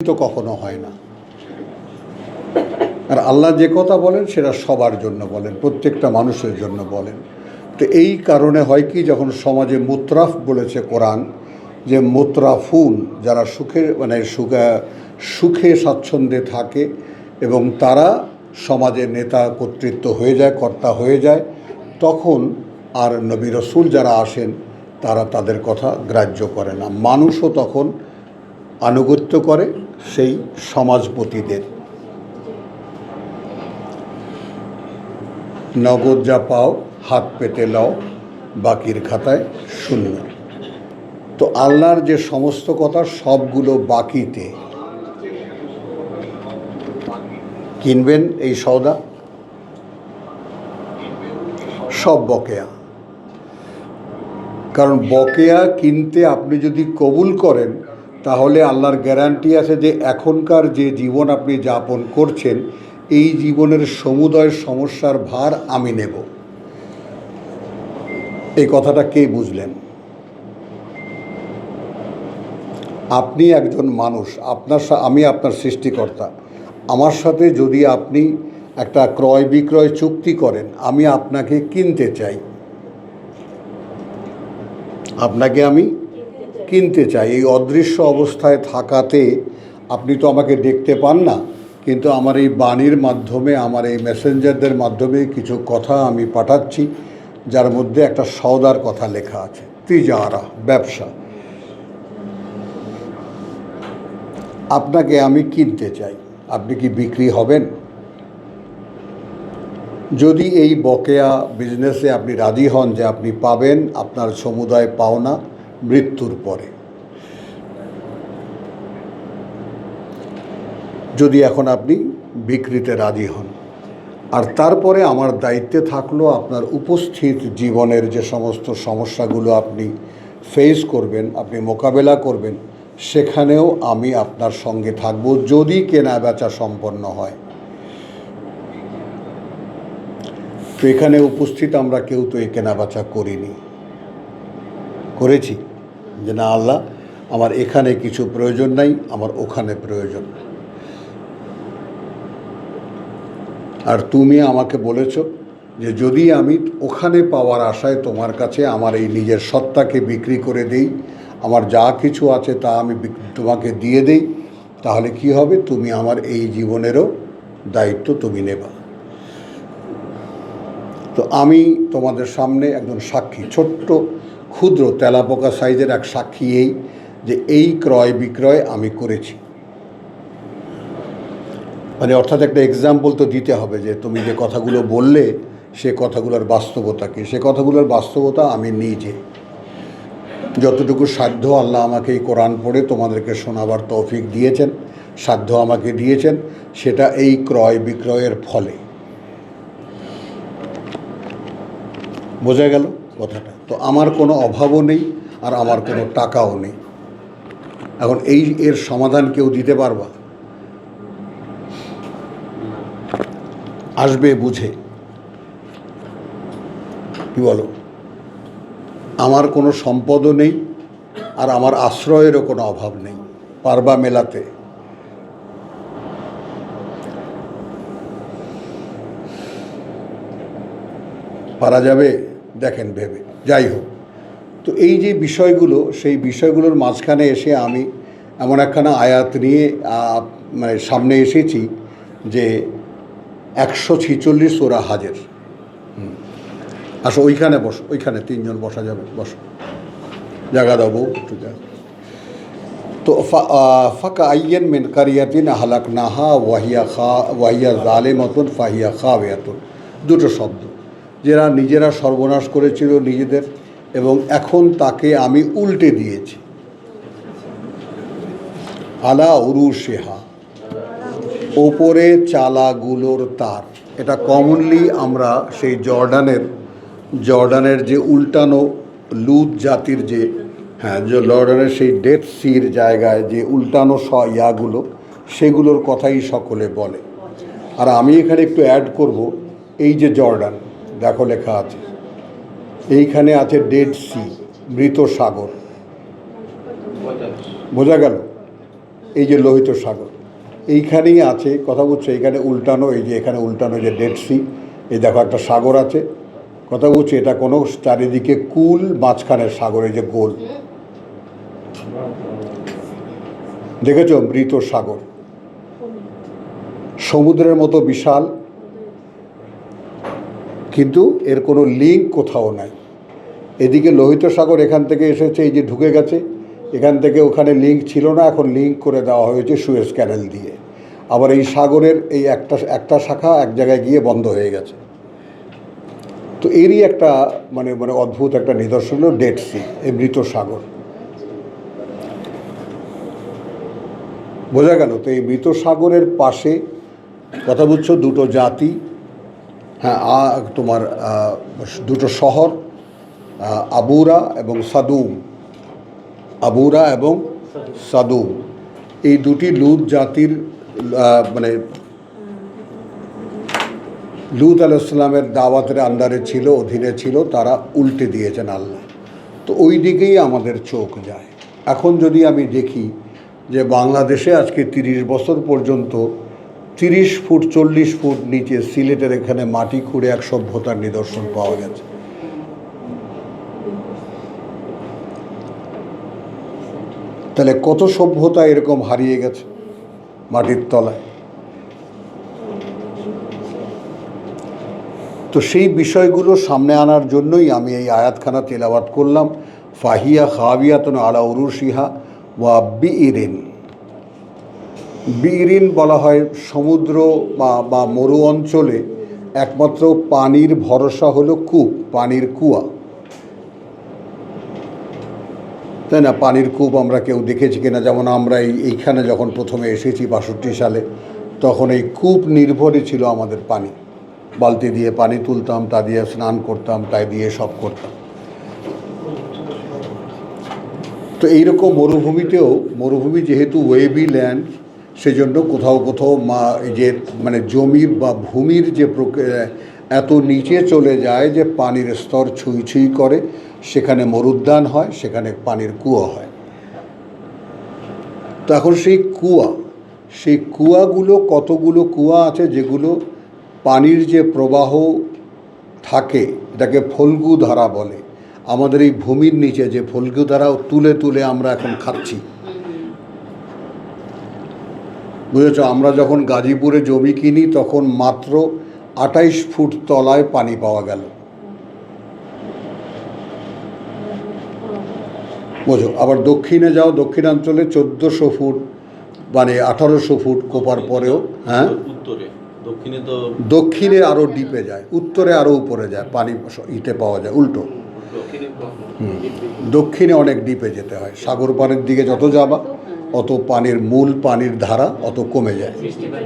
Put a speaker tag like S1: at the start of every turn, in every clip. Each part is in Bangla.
S1: তো কখনো হয় না। আর আল্লাহ যে কথা বলেন সেটা সবার জন্য বলেন, প্রত্যেকটা মানুষের জন্য বলেন। তো এই কারণে হয় কি, যখন সমাজে মুত্রাফ বলেছে কোরআন, যে মুত্রাফুন, যারা সুখে স্বাচ্ছন্দ্যে থাকে এবং তারা সমাজের নেতা কর্তৃত্ব হয়ে যায়, কর্তা হয়ে যায়, তখন আর নবী রসুল যারা আসেন তারা তাদের কথা গ্রাহ্য করে না। মানুষও তখন আনুগত্য করে সেই সমাজপতিদের। নগদ যা পাও হাত পেতে লও, বাকির খাতায় শূন্য। তো আল্লাহর যে সমস্ত কথা সবগুলো বাকিতে। কিনবেন এই সওদা, সব বকেয়া। কারণ বকেয়া কিনতে আপনি যদি কবুল করেন, তাহলে আল্লাহর গ্যারান্টি আছে যে এখনকার যে জীবন আপনি যাপন করছেন, এই জীবনের সমুদয় সমস্যার ভার আমি নেব। এই কথাটা কে বুঝলেন? আপনি একজন মানুষ, আমি আপনার সৃষ্টিকর্তা। আমার সাথে যদি আপনি একটা ক্রয় বিক্রয় চুক্তি করেন, আমি আপনাকে কিনতে চাই, আপনাকে আমি কিনতে চাই। এই অদৃশ্য অবস্থায় থাকাতে আপনি তো আমাকে দেখতে পান না, কিন্তু আমার এই বাণীর মাধ্যমে, আমার এই মেসেঞ্জারদের মাধ্যমে কিছু কথা আমি পাঠাচ্ছি, যার মধ্যে একটা সওদার কথা লেখা আছে, তিজারা, ব্যবসা। আপনাকে আমি কিনতে চাই, আপনি কি বিক্রি হবেন? যদি এই বকেয়া বিজনেসে আপনি রাজি হন যে আপনি পাবেন আপনার সমুদায় পাওনা মৃত্যুর পরে, যদি এখন আপনি বিক্রিতে রাজি হন, আর তারপরে আমার দায়িত্বে থাকলো আপনার উপস্থিত জীবনের যে সমস্ত সমস্যাগুলো আপনি ফেস করবেন, আপনি মোকাবেলা করবেন, সেখানেও আমি আপনার সঙ্গে থাকব, যদি কেনা বেচা সম্পন্ন হয়। তো এখানে উপস্থিত আমরা কেউ তো এই কেনাবেচা করিনি, করেছি যে না আল্লাহ আমার এখানে কিছু প্রয়োজন নাই, আমার ওখানে প্রয়োজন। আর তুমি আমাকে বলেছ যে যদি আমি ওখানে পাওয়ার আশায় তোমার কাছে আমার এই নিজের সত্তাকে বিক্রি করে দেই, আমার যা কিছু আছে তা আমি তোমাকে দিয়ে দেই, তাহলে কি হবে? তুমি আমার এই জীবনেরও দায়িত্ব তুমি নেবা। তো আমি তোমাদের সামনে একজন সাক্ষী, ছোট্ট ক্ষুদ্র তেলাপোকা সাইজের এক সাক্ষী, এই যে এই ক্রয় বিক্রয় আমি করেছি। মানে অর্থাৎ একটা এক্সাম্পল তো দিতে হবে যে তুমি যে কথাগুলো বললে সে কথাগুলোর বাস্তবতা কী। সে কথাগুলোর বাস্তবতা আমি নিজে যতটুকু সাধ্য আল্লাহ আমাকে এই কোরআন পড়ে তোমাদেরকে শোনাবার তৌফিক দিয়েছেন, সাধ্য আমাকে দিয়েছেন, সেটা এই ক্রয় বিক্রয়ের ফলে। বোঝা গেল কথাটা? তো আমার কোনো অভাবও নেই, আর আমার কোনো টাকাও নেই। এখন এর সমাধান কেউ দিতে পারবা? আসবে বুঝে, কি বলো? আমার কোনো সম্পদও নেই, আর আমার আশ্রয়েরও কোনো অভাব নেই। পারবা মেলাতে? পারা যাবে? দেখেন ভেবে। যাই হোক, তো এই যে বিষয়গুলো, সেই বিষয়গুলোর মাঝখানে এসে আমি এমন একখানা আয়াত নিয়ে মানে সামনে এসেছি যে 146 সূরা হাজের। আসো ওইখানে বসো, ওইখানে 3 জন বসা যাবে, বসো, জায়গা দেবো একটু জায়গা। তো ফাকা আইয়েন মিন কারিয়াতিন হালাকনাহা ওয়াহিয়া জালিমাতুন ফাহিয়া খাওয়াতুন, দুটো শব্দ। যারা নিজেরা সর্বনাশ করেছিল নিজেদের, এবং এখন তাকে আমি উল্টে দিয়েছি। আলা উরুশেহা, ওপরে চালাগুলোর তার। এটা কমনলি আমরা সেই জর্ডানের যে উল্টানো লুত জাতির যে যে জর্ডানের সেই ডেড সির জায়গায় যে উল্টানো ইয়াগুলো, সেগুলোর কথাই সকলে বলে। আর আমি এখানে একটু অ্যাড করব, এই যে জর্ডান দেখো লেখা আছে, এইখানে আছে ডেড সি, মৃত সাগর। বোঝা গেল? এই যে লোহিত সাগর এইখানেই আছে, কথা বলছে এখানে উল্টানো, এই যে এখানে উল্টানো যে ডেড সি, এই দেখো একটা সাগর আছে, কথা বলছি এটা কোনো চারিদিকে কুল, মাঝখানের সাগর এই যে গোল, দেখেছো মৃত সাগর, সমুদ্রের মতো বিশাল, কিন্তু এর কোনো লিঙ্ক কোথাও নাই। এদিকে লোহিত সাগর এখান থেকে এসেছে, এই যে ঢুকে গেছে, এখান থেকে ওখানে লিঙ্ক ছিল না, এখন লিঙ্ক করে দেওয়া হয়েছে সুয়েজ ক্যানেল দিয়ে। আবার এই সাগরের এই একটা শাখা এক জায়গায় গিয়ে বন্ধ হয়ে গেছে। তো এরই একটা মানে মানে অদ্ভুত একটা নিদর্শন হলো ডেড সি, এই মৃত সাগর। বোঝা গেল? তো এই মৃত সাগরের পাশে, কথা বুঝছো, দুটো জাতি, হ্যাঁ, তোমার দুটো শহর, আবুরা এবং সাদুম, আবুরা এবং সাদুম, এই দুটি লুত জাতির মানে লুত আলাইহিসসালামের দাওয়াতের আন্ডারে ছিল, অধীনে ছিল, তারা উল্টে দিয়েছেন আল্লাহ। তো ওই দিকেই আমাদের চোখ যায়। এখন যদি আমি দেখি যে বাংলাদেশে আজকে 30 বছর পর্যন্ত 30 ফুট 40 ফুট নিচে সিলেটের এখানে মাটি খুঁড়ে এক সভ্যতার নিদর্শন পাওয়া গেছে। তাহলে কত সভ্যতা এরকম হারিয়ে গেছে মাটির তলায়। তো সেই বিষয়গুলো সামনে আনার জন্যই আমি এই আয়াতখানা তেলাওয়াত করলাম, ফাহিয়া খাবিয়াতুন আলা উরুশিহা ওয়া বিইরিন। বিইরিন বলা হয় সমুদ্র বা মরু অঞ্চলে একমাত্র পানির ভরসা হলো কূপ, পানির কুয়া, তাই না? পানির কূপ আমরা কেউ দেখেছি কিনা? যেমন আমরা এইখানে যখন প্রথমে এসেছি 62 সালে, তখন এই কূপ নির্ভরই ছিল আমাদের পানি, বালতি দিয়ে পানি তুলতাম, তা দিয়ে স্নান করতাম, তাই দিয়ে সব করতাম। তো এইরকম মরুভূমিতেও, মরুভূমি যেহেতু ওয়েবি ল্যান্ড, সেজন্য কোথাও কোথাও যে মানে জমির বা ভূমির যে এত নিচে চলে যায় যে পানির স্তর ছুঁই ছুঁই করে, সেখানে মরুদ্যান হয়, সেখানে পানির কুয়া হয়। তো এখন সেই কুয়াগুলো, কতগুলো কুয়া আছে যেগুলো পানির যে প্রবাহ থাকে, এটাকে ফল্গু ধারা বলে। আমাদের এই ভূমির নিচে যে ফল্গু ধারাও তুলে তুলে আমরা এখন খাচ্ছি, বুঝেছ? আমরা যখন গাজীপুরে জমি কিনি তখন মাত্র 28 ফুট তলায় পানি পাওয়া গেল, বোঝো। আবার দক্ষিণে যাও, দক্ষিণাঞ্চলে 1400 ফুট, মানে 1800 ফুট কোপার পরেও, হ্যাঁ, দক্ষিণে আরও ডিপে যায়, উত্তরে আরও উপরে যায়, পানি ইতে পাওয়া যায় উল্টো। দক্ষিণে অনেক ডিপে যেতে হয়, সাগর পানির দিকে যত যাবা অত পানির পানির ধারা অত কমে যায়,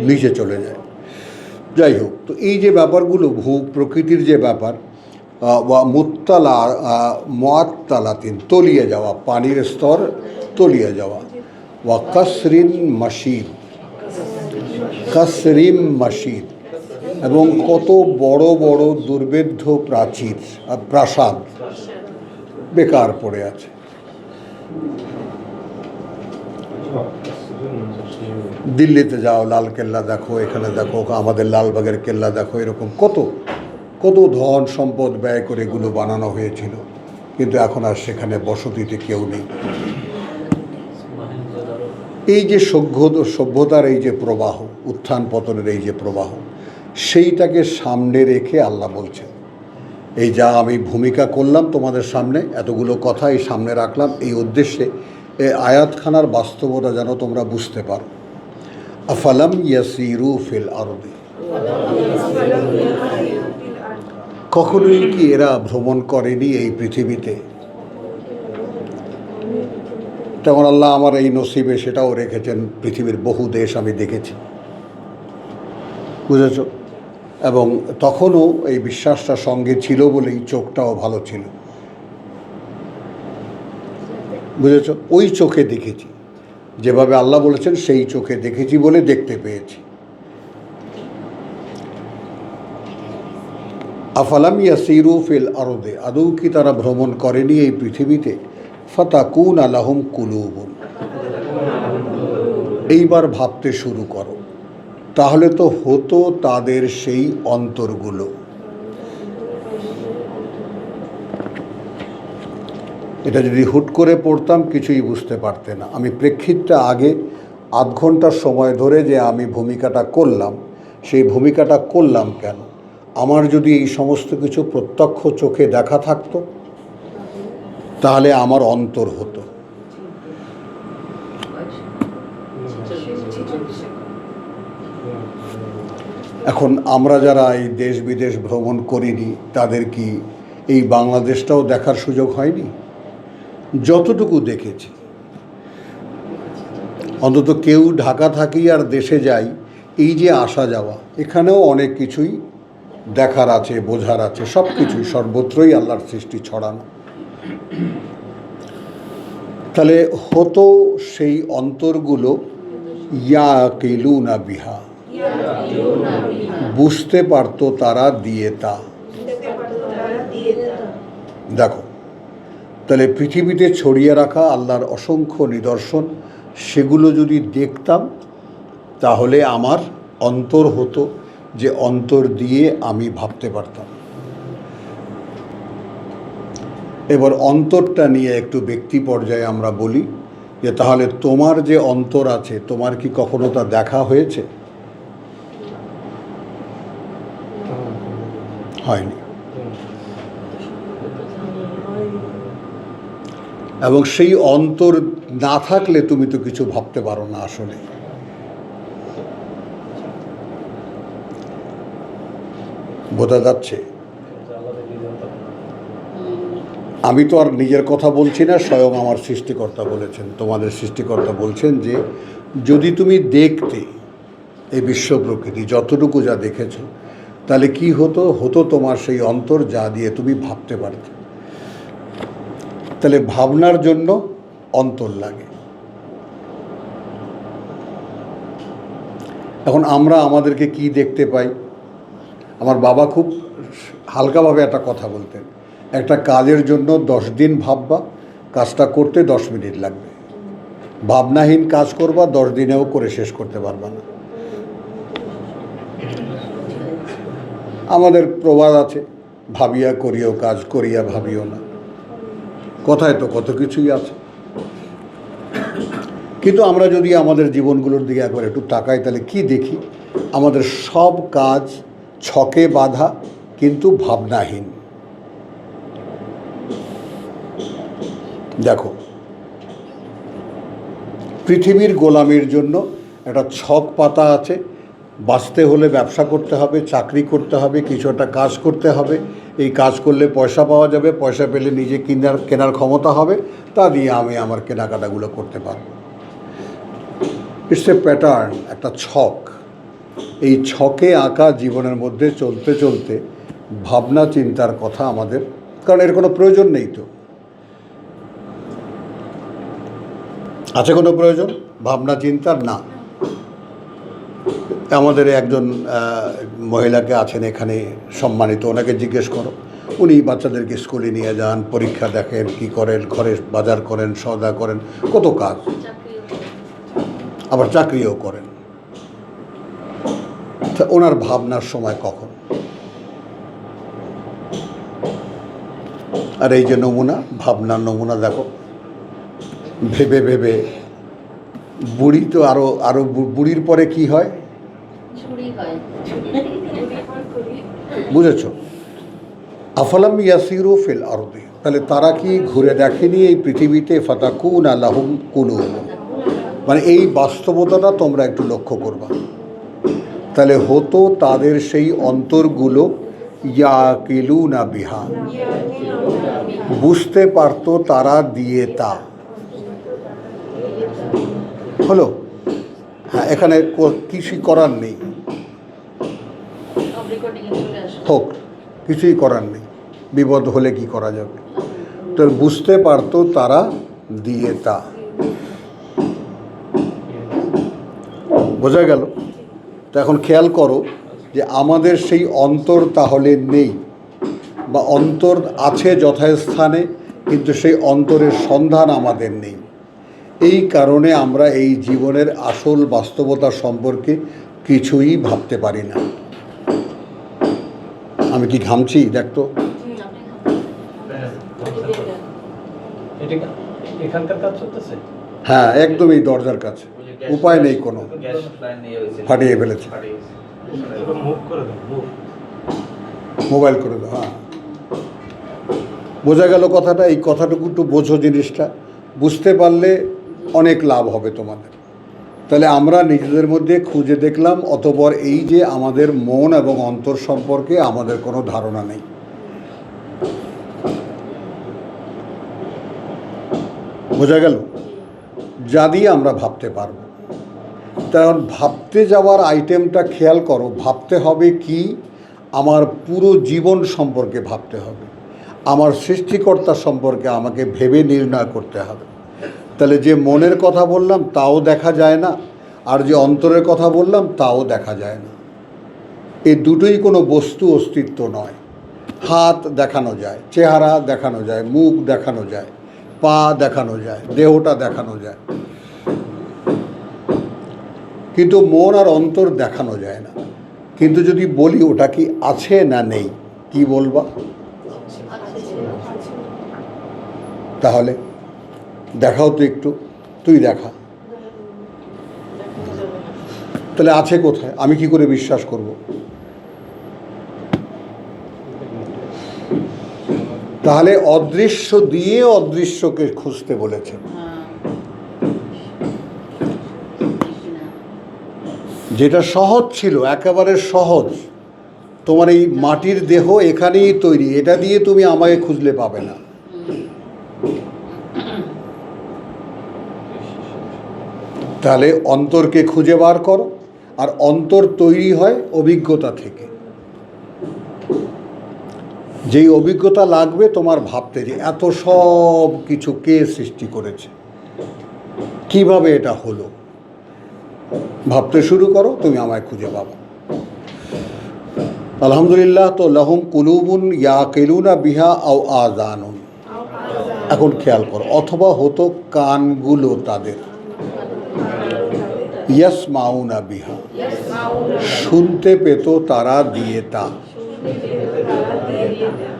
S1: নিচে চলে যায়। যাই হোক, তো এই যে ব্যাপারগুলো প্রকৃতির যে ব্যাপার, মুআত্তালাতিন, তলিয়ে যাওয়া, পানির স্তর তলিয়ে যাওয়া, ওয়া কাসরিন মাশিদ, এবং কত বড় বড় দুর্ভেদ্য প্রাসাদ বেকার পড়ে আছে। দিল্লিতে যাও, লাল কেল্লা দেখো, এখানে দেখো, আমাদের লালবাগের কেল্লা দেখো, এরকম কত কত ধন সম্পদ ব্যয় করে এগুলো বানানো হয়েছিল, কিন্তু এখন আর সেখানে বসতিতে কেউ নেই। এই যে সভ্যতার এই যে প্রবাহ, উত্থান পতনের এই যে প্রবাহ, সেইটাকে সামনে রেখে আল্লাহ বলছেন, এই যা আমি ভূমিকা করলাম তোমাদের সামনে, এতগুলো কথা এই সামনে রাখলাম এই উদ্দেশ্যে, এই আয়াতখানার বাস্তবতা যেন তোমরা বুঝতে পারো। আফালাম ইয়াসিরু ফিল আরদি, কখনোই কি এরা ভ্রমণ করেনি এই পৃথিবীতে? তেমন আল্লাহ আমার এই নসিবে সেটাও রেখেছেন, পৃথিবীর বহু দেশ আমি দেখেছি, বুঝেছ? এবং তখনও এই বিশ্বাসটা সঙ্গে ছিল বলেই চোখটাও ভালো ছিল, বুঝেছ? ওই চোখে দেখেছি, যেভাবে আল্লাহ বলেছেন সেই চোখে দেখেছি বলে দেখতে পেয়েছি। আফালাম ইয়াসিরু ফিল আরদে, আদৌ কি তারা ভ্রমণ করেনি এই পৃথিবীতে? ফাতাকুনা লাহুম কুলুবুন, এইবার ভাবতে শুরু করো, তাহলে তো হতো তাদের সেই অন্তরগুলো। এটা যদি হুট করে পড়তাম কিছুই বুঝতে পারতে না। আমি প্রেক্ষিতটা আগে আধ ঘন্টার সময় ধরে যে আমি ভূমিকাটা করলাম, সেই ভূমিকাটা করলাম কেন? আমার যদি এই সমস্ত কিছু প্রত্যক্ষ চোখে দেখা থাকতো, তাহলে আমার অন্তর হতো। এখন আমরা যারা এই দেশ বিদেশ ভ্রমণ করিনি, তাদের কি এই বাংলাদেশটাও দেখার সুযোগ হয়নি? যতটুকু দেখেছি, অন্তত কেউ ঢাকা থাকি আর দেশে যাই, এই যে আসা যাওয়া, এখানেও অনেক কিছুই দেখার আছে, বোঝার আছে, সব কিছুই সর্বত্রই আল্লাহর সৃষ্টি ছড়ানো। তাহলে হতো সেই অন্তরগুলো ইয়াকিলুনা বিহা, বুঝতে পারতো তারা দিয়ে তা। দেখো, তাহলে পৃথিবীতে ছড়িয়ে রাখা আল্লাহর অসংখ্য নিদর্শন, সেগুলো যদি দেখতাম, তাহলে আমার অন্তর হতো, যে অন্তর দিয়ে আমি ভাবতে পারতাম। এবার অন্তরটা নিয়ে একটু ব্যক্তি পর্যায়ে আমরা বলি যে তাহলে তোমার যে অন্তর আছে, তোমার কি কখনো তা দেখা হয়েছে? হয়নি। এবং সেই অন্তর না থাকলে তুমি তো কিছু ভাবতে পারো না আসলে। বোঝা যাচ্ছে? আমি তো আর নিজের কথা বলছি না, স্বয়ং আমার সৃষ্টিকর্তা বলেছেন, তোমাদের সৃষ্টিকর্তা বলছেন যে যদি তুমি দেখতে এই বিশ্ব প্রকৃতি যতটুকু যা দেখেছো, তাহলে কি হতো? হতো তোমার সেই অন্তর, যা দিয়ে তুমি ভাবতে পারতে। তাহলে ভাবনার জন্য অন্তর লাগে। এখন আমরা আমাদেরকে কি দেখতে পাই? আমার বাবা খুব হালকাভাবে একটা কথা বলতেন, একটা কাজের জন্য 10 দিন ভাববা, কাজটা করতে 10 মিনিট লাগবে। ভাবনাহীন কাজ করবা, 10 দিনেও করে শেষ করতে পারবা না। আমাদের প্রবাদ আছে, ভাবিয়া করিও কাজ, করিয়া ভাবিও না। কথায় তো কত কিছুই আছে। কিন্তু আমরা যদি আমাদের জীবনগুলোর দিকে একবার একটু তাকাই, তাহলে কি দেখি? আমাদের সব কাজ ছকে বাঁধা, কিন্তু ভাবনাহীন। দেখো, পৃথিবীর গোলামির জন্য একটা ছক পাতা আছে। বাঁচতে হলে ব্যবসা করতে হবে, চাকরি করতে হবে, কিছু একটা কাজ করতে হবে। এই কাজ করলে পয়সা পাওয়া যাবে, পয়সা পেলে নিজে কেনার ক্ষমতা হবে, তা দিয়ে আমি আমার কেনাকাটাগুলো করতে পারব। ইটস এ প্যাটার্ন, একটা ছক। এই ছকে আঁকা জীবনের মধ্যে চলতে চলতে ভাবনা চিন্তার কথা আমাদের, কারণ এর কোনো প্রয়োজন নেই। তো আছে কোনো প্রয়োজন ভাবনা চিন্তার? না। আমাদের একজন মহিলাকে আছেন এখানে সম্মানিত, ওনাকে জিজ্ঞেস করো, উনি বাচ্চাদেরকে স্কুলে নিয়ে যান, পরীক্ষা দেখেন, কি করেন, ঘরে বাজার করেন, সওদা করেন, কত কাজ, আবার চাকরিও করেন। তা ওনার ভাবনার সময় কখন? আর এই যে নমুনা, ভাবনার নমুনা দেখো, ভেবে ভেবে বুড়ি তো আরো বুড়ির পরে কি হয় বুঝেছ? আফালাম ইয়াসিরু ফিল আরদি, তাহলে তারা কি ঘুরে দেখেনি এই পৃথিবীতে? ফাতাকুনা লাহুম কুলুব, মানে এই বাস্তবতাটা তোমরা একটু লক্ষ্য করবা। তাহলে হতো তাদের সেই অন্তরগুলো ইয়াকিলুনা বিহা, বুঝতে পারতো তারা দিয়ে তা। হলো? হ্যাঁ, এখানে কিছুই করার নেই, হোক, কিছুই করার নেই। বিপদ হলে কি করা যাবে? তো বুঝতে পারতো তারা দিয়ে তা। বোঝা গেল? তো এখন খেয়াল করো যে আমাদের সেই অন্তর তাহলে নেই, বা অন্তর আছে যথাস্থানে, কিন্তু সেই অন্তরের সন্ধান আমাদের নেই। এই কারণে আমরা এই জীবনের আসল বাস্তবতা সম্পর্কে কিছুই ভাবতে পারি না। আমি কি ঘামছি দেখতো? হ্যাঁ, একদম এই দরজার কাছে, উপায় নেই কোনো, ফাটিয়ে ফেলেছে। মোবাইল করে দাও। হ্যাঁ, বোঝা গেল কথাটা? এই কথাটুকু একটু বোঝো, জিনিসটা বুঝতে পারলে অনেক লাভ হবে তোমাদের। তাহলে আমরা নিজেদের মধ্যে খুঁজে দেখলাম, অতঃপর এই যে আমাদের মন এবং অন্তর সম্পর্কে আমাদের কোনো ধারণা নেই। বোঝা গেল? যা দিয়ে আমরা ভাবতে পারবো। কারণ ভাবতে যাওয়ার আইটেমটা খেয়াল করো, ভাবতে হবে কি, আমার পুরো জীবন সম্পর্কে ভাবতে হবে, আমার সৃষ্টিকর্তা সম্পর্কে আমাকে ভেবে নির্ণয় করতে হবে। তাহলে যে মনের কথা বললাম তাও দেখা যায় না, আর যে অন্তরের কথা বললাম তাও দেখা যায় না। এই দুটোই কোনো বস্তু অস্তিত্ব নয়। হাত দেখানো যায়, চেহারা দেখানো যায়, মুখ দেখানো যায়, পা দেখানো যায়, দেহটা দেখানো যায়, কিন্তু মন আর অন্তর দেখানো যায় না। কিন্তু যদি বলি ওটা কি আছে না নেই, কি বলবা? তাহলে দেখাও তো একটু, তুই দেখা। তাহলে আছে কোথায়? আমি কি করে বিশ্বাস করব? তাহলে অদৃশ্য দিয়ে অদৃশ্যকে খুঁজতে বলেছেন। যেটা সহজ ছিল, একেবারে সহজ, তোমার এই মাটির দেহ এখানেই তৈরি, এটা দিয়ে তুমি আমাকে খুঁজলে পাবে না। তাহলে অন্তরকে খুঁজে বার করো, আর অন্তর তৈরি হয় অভিজ্ঞতা থেকে। যেই অভিজ্ঞতা লাগবে তোমার ভাবতে, যে এত সব কিছু কে সৃষ্টি করেছে, কিভাবে এটা হলো, ভাবতে শুরু করো, তুমি আমায় খুঁজে পাবো। আলহামদুলিল্লাহ। তো লাহুম কুলুবুন ইয়াকিলুনা বিহা আও আযানুন, এখন খেয়াল করো, অথবা হতো কানগুলো তাদের, ইয়াসমাউনা বিহা, শুনতে পেত তারা দিয়ে তা।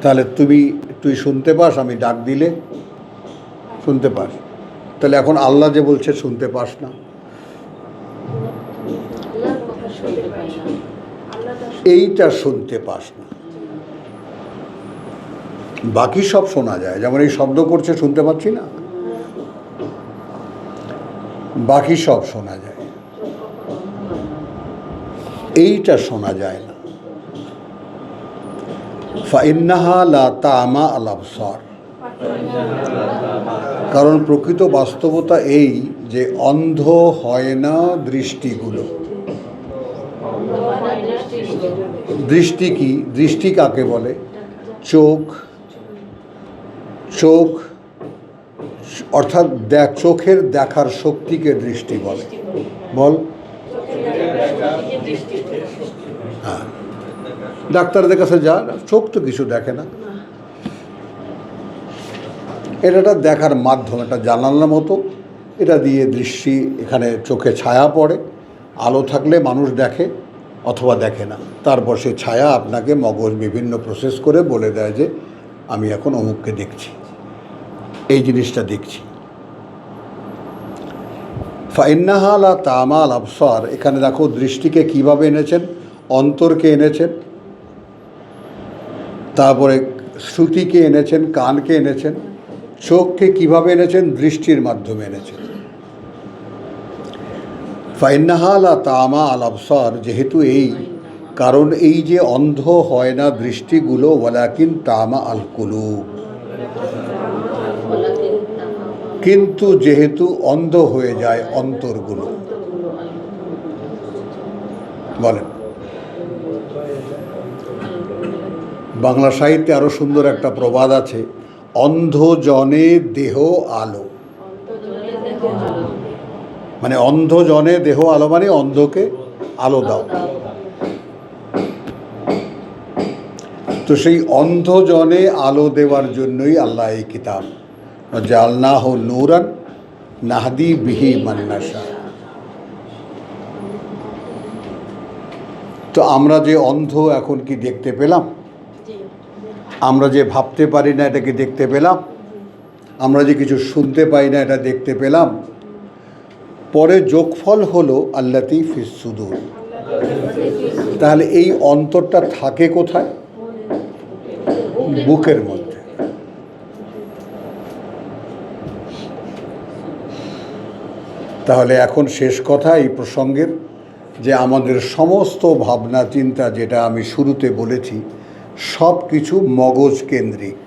S1: তাহলে তুই শুনতে পাস, আমি ডাক দিলে শুনতে পাস। তাহলে এখন আল্লাহ যে বলছে শুনতে পাস না, এইটা শুনতে পাস না, বাকি সব শোনা যায়। যেমন এই শব্দ করছে, শুনতে পাচ্ছি না, বাকি সব শোনা যায়, এইটা শোনা যায় না। ফাইন্নাহা লা তা'মা আল আবসার, কারণ প্রকৃত বাস্তবতা এই যে অন্ধ হয় না দৃষ্টিগুলো। দৃষ্টি কি? দৃষ্টি কাকে বলে? চোখ, চোখ অর্থাৎ চোখের দেখার শক্তিকে দৃষ্টি বলে। বল। হ্যাঁ, ডাক্তারদের কাছে যা, চোখ তো কিছু দেখে না, এটা একটা দেখার মাধ্যম, একটা জানালার মতো। এটা দিয়ে দৃষ্টি, এখানে চোখে ছায়া পড়ে, আলো থাকলে মানুষ দেখে অথবা দেখে না। তারপর সেই ছায়া আপনাকে মগজ বিভিন্ন প্রসেস করে বলে দেয় যে আমি এখন অমুককে দেখছি, এই জিনিসটা দেখছি। ফাইন্নাহা লা তা'মা আল আবসার, এখানে দেখো দৃষ্টিকে কিভাবে এনেছেন, অন্তরকে এনেছেন, তারপরে শ্রুতিকে এনেছেন, কানকে এনেছেন, চোখকে কিভাবে এনেছেন? দৃষ্টির মাধ্যমে এনেছেন। ফাইন্নাহা লা তা'মা আল আবসার, যেহেতু এই কারণ, এই যে অন্ধ হয় না দৃষ্টিগুলো, ওয়ালাকিন তা'মা আল কুলুব, কিন্তু যেহেতু অন্ধ হয়ে যায় অন্তরগুলো। বলেন, বাংলা সাহিত্যে আরো সুন্দর একটা প্রবাদ আছে, অন্ধ জনে দেহ আলো। মানে অন্ধ জনে দেহ আলো, মানে অন্ধকে আলো দাও। তো সেই অন্ধ জনে আলো দেওয়ার জন্যই আল্লাহ এই কিতাব জাআলনাহু নূরান নাহদি বিহি মান নাশা। তো আমরা যে অন্ধ এখন কি দেখতে পেলাম? আমরা যে ভাবতে পারি না এটা কি দেখতে পেলাম? আমরা যে কিছু শুনতে পাই না এটা দেখতে পেলাম? পরে যোগফল হলো আল্লাতী ফিস সুদূর। তাহলে এই অন্তরটা থাকে কোথায়? বুকের মধ্যে। তাহলে এখন শেষ কথা এই প্রসঙ্গের, যে আমাদের সমস্ত ভাবনা চিন্তা, যেটা আমি শুরুতে বলেছি, সব কিছু মগজ কেন্দ্রিক।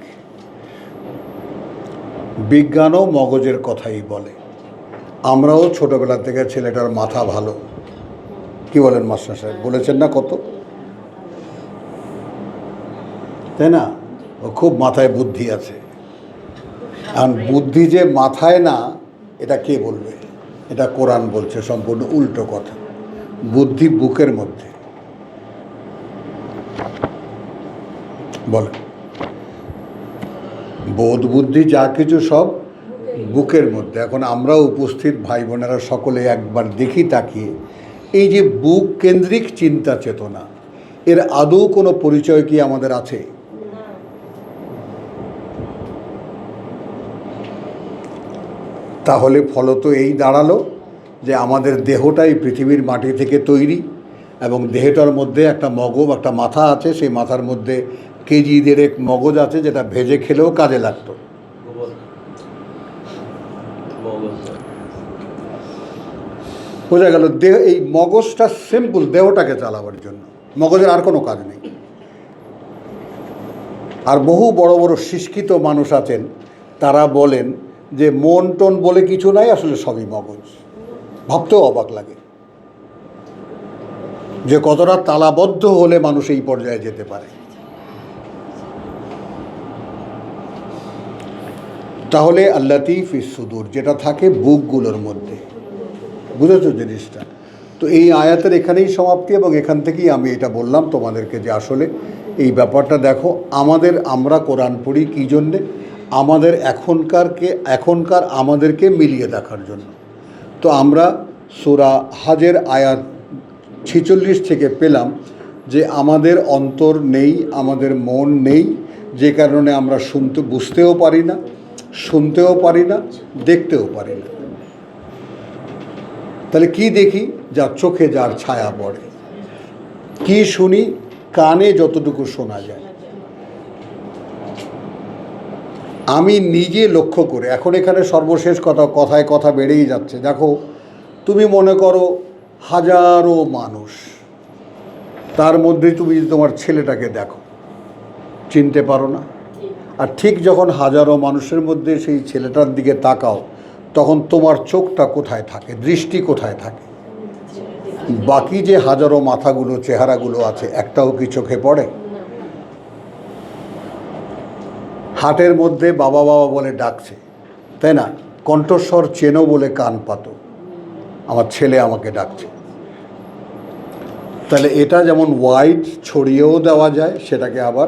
S1: বিজ্ঞানও মগজের কথাই বলে। আমরাও ছোটবেলা থেকে ছেলেটার মাথা ভালো, কি বলেন মাস্টার সাহেব? বলেছেন না কত, তাই না? ও খুব মাথায় বুদ্ধি আছে। এখন বুদ্ধি যে মাথায় না, এটা কে বলবে? এটা কোরআন বলছে সম্পূর্ণ উল্টো কথা। বুদ্ধি বুকের মধ্যে। বলেন, বোধ বুদ্ধি যা কিছু সব বুকের মধ্যে। এখন আমরা উপস্থিত ভাই বোনেরা সকলে একবার দেখি তাকিয়ে, এই যে বুক কেন্দ্রিক চিন্তা চেতনা, এর আদৌ কোনো পরিচয় কি আমাদের আছে? তাহলে ফলত এই দাঁড়ালো যে আমাদের দেহটাই পৃথিবীর মাটি থেকে তৈরি, এবং দেহটার মধ্যে একটা মাথা আছে। সেই মাথার মধ্যে কেজি দেড়েক মগজ আছে, যেটা ভেজে খেলেও কাজে লাগতো। বোঝা গেল? দেহ, এই মগজটা সিম্পল দেহটাকে চালাবার জন্য, মগজের আর কোনো কাজ নেই। আর বহু বড় বড় শিক্ষিত মানুষ আছেন, তারা বলেন যে মন টন বলে কিছু নাই, আসলে সবই মগজ। ভাবতেও অবাক লাগে যে কতটা তালাবদ্ধ হলে মানুষ এই পর্যায়ে যেতে পারে। তাহলে আল্লাতী ফিস সুদূর, যেটা থাকে বুকগুলোর মধ্যে। বুঝেছো জিনিসটা? তো এই আয়াতের এখানেই সমাপ্তি, এবং এখান থেকেই আমি এটা বললাম তোমাদেরকে যে আসলে এই ব্যাপারটা দেখো, আমরা কোরআন পড়ি কী জন্যে? আমাদের এখনকার আমাদেরকে মিলিয়ে দেখার জন্য। তো আমরা সূরা হজের আয়াত 46 থেকে পেলাম যে আমাদের অন্তর নেই, আমাদের মন নেই, যে কারণে আমরা বুঝতেও পারি না, শুনতেও পারি না, দেখতেও পারি না। তাহলে কি দেখি? যার চোখে যার ছায়া পড়ে। কি শুনি? কানে যতটুকু শোনা যায়। আমি নিজে লক্ষ্য করে, এখন এখানে সর্বশেষ কথায় কথা বেড়েই যাচ্ছে। দেখো, তুমি মনে করো হাজারো মানুষ, তার মধ্যে তুমি যদি তোমার ছেলেটাকে দেখো, চিনতে পারো না। আর ঠিক যখন হাজারো মানুষের মধ্যে সেই ছেলেটার দিকে তাকাও, তখন তোমার চোখটা কোথায় থাকে? দৃষ্টি কোথায় থাকে? বাকি যে হাজারো মাথাগুলো, চেহারাগুলো আছে, একটাও কি চোখে পড়ে? হাটের মধ্যে বাবা বাবা বলে ডাকছে, তাই না? কণ্ঠস্বর চেনো বলে কান পাতো, আমার ছেলে আমাকে ডাকছে। তাহলে এটা যেমন ওয়াইড ছড়িয়েও দেওয়া যায়, সেটাকে আবার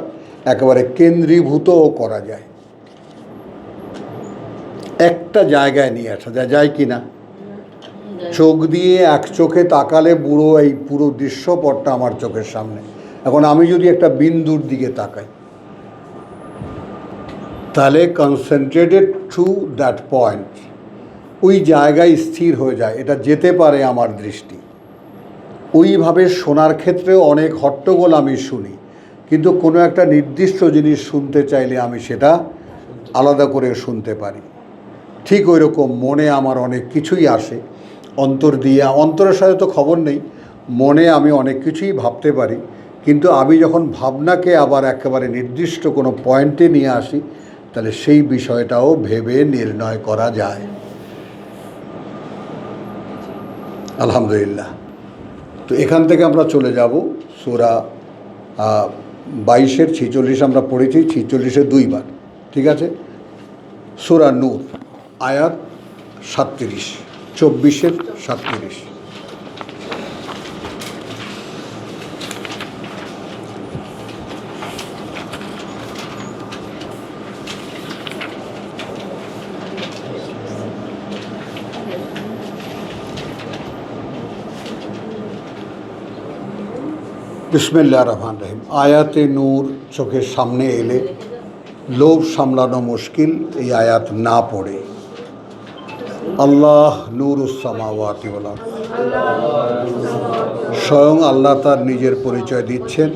S1: একেবারে কেন্দ্রীভূতও করা যায়, একটা জায়গায় নিয়ে আসা যায় কি না? চোখ দিয়ে এক চোখে তাকালে এই পুরো দৃশ্যপটটা আমার চোখের সামনে। এখন আমি যদি একটা বিন্দুর দিকে তাকাই, তাহলে কনসেন্ট্রেটেড টু দ্যাট পয়েন্ট, ওই জায়গায় স্থির হয়ে যায়, এটা যেতে পারে আমার দৃষ্টি। ওইভাবে শোনার ক্ষেত্রেও অনেক হট্টগোল আমি শুনি, কিন্তু কোনো একটা নির্দিষ্ট জিনিস শুনতে চাইলে আমি সেটা আলাদা করে শুনতে পারি। ঠিক ওই রকম মনে আমার অনেক কিছুই আসে অন্তর দিয়ে। অন্তরের সাথে তো খবর নেই, মনে আমি অনেক কিছুই ভাবতে পারি, কিন্তু আমি যখন ভাবনাকে আবার একেবারে নির্দিষ্ট কোনো পয়েন্টে নিয়ে আসি, তাহলে সেই বিষয়টাও ভেবে নির্ণয় করা যায়। আলহামদুলিল্লাহ। তো এখান থেকে আমরা চলে যাব সূরা 22-এর 46 আমরা পড়েছি, 46-এ 2 বার, ঠিক আছে? সূরা নূর আয়াত 37, 24-এর 37। বিসমিল্লাহির রহমানির রহিম। আয়াতে নূর চোখের সামনে এলে লোভ সামলানো মুশকিল এই আয়াত না পড়ে। আল্লাহ নূরুস সামাওয়াতি ওয়াল আরদ, স্বয়ং আল্লাহ তার নিজের পরিচয় দিচ্ছেন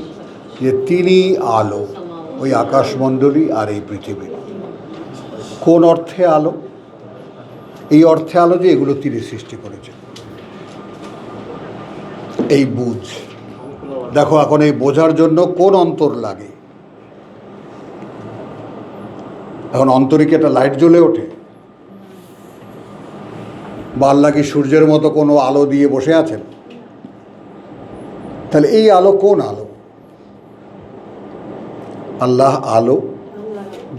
S1: যে তিনি আলো, ওই আকাশমণ্ডলী আর এই পৃথিবী। কোন অর্থে আলো? এই অর্থে আলো যে এগুলো তিনি সৃষ্টি করেছেন। এই বুঝ, দেখো এখন এই বোঝার জন্য কোন অন্তর লাগে? এখন অন্তরে কি একটা লাইট জ্বলে ওঠে? বা আল্লাহ কি সূর্যের মতো কোনো আলো দিয়ে বসে আছেন? তাহলে এই আলো কোন আলো? আল্লাহ আলো,